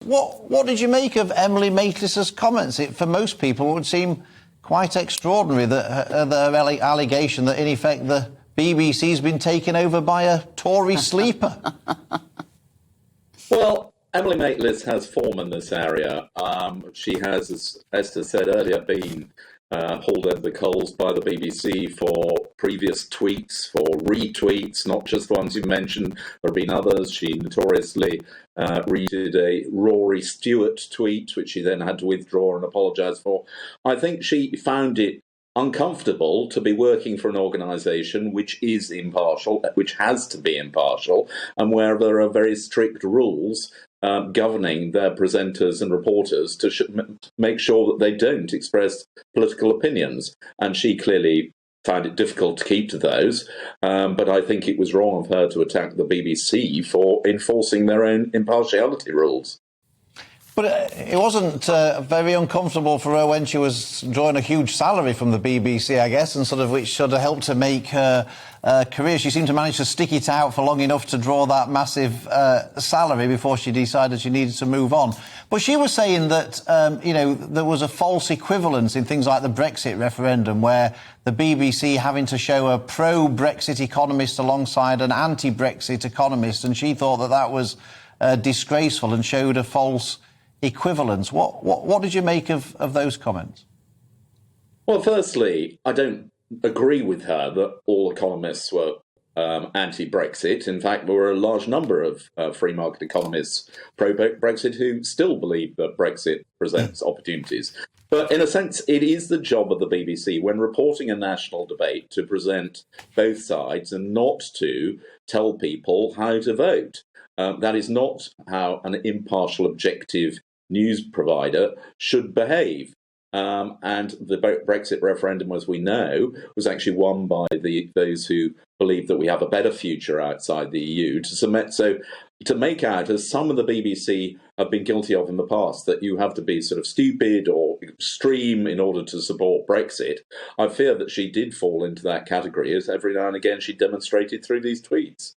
what did you make of Emily Maitlis's comments? For most people, it would seem quite extraordinary that her allegation that, in effect, the BBC's been taken over by a Tory sleeper. Well, Emily Maitlis has form in this area. She has, as Esther said earlier, been hauled over the coals by the BBC for previous tweets, for retweets, not just the ones you mentioned. There have been others. She notoriously retweeted a Rory Stewart tweet, which she then had to withdraw and apologise for. I think she found it uncomfortable to be working for an organisation which is impartial, which has to be impartial, and where there are very strict rules governing their presenters and reporters to make sure that they don't express political opinions. And she clearly found it difficult to keep to those. But I think it was wrong of her to attack the BBC for enforcing their own impartiality rules. But it wasn't very uncomfortable for her when she was drawing a huge salary from the BBC, I guess, and which sort of helped to make her career. She seemed to manage to stick it out for long enough to draw that massive salary before she decided she needed to move on. But she was saying that, there was a false equivalence in things like the Brexit referendum, where the BBC having to show a pro-Brexit economist alongside an anti-Brexit economist, and she thought that that was disgraceful and showed a false equivalence. What did you make of those comments? Well, firstly, I don't agree with her that all economists were anti-Brexit. In fact, there were a large number of free market economists pro-Brexit who still believe that Brexit presents opportunities. But in a sense, it is the job of the BBC, when reporting a national debate, to present both sides and not to tell people how to vote. That is not how an impartial, objective news provider should behave. And the Brexit referendum, as we know, was actually won by those who believe that we have a better future outside the EU. To make out, as some of the BBC have been guilty of in the past, that you have to be sort of stupid or extreme in order to support Brexit, I fear that she did fall into that category, as every now and again she demonstrated through these tweets.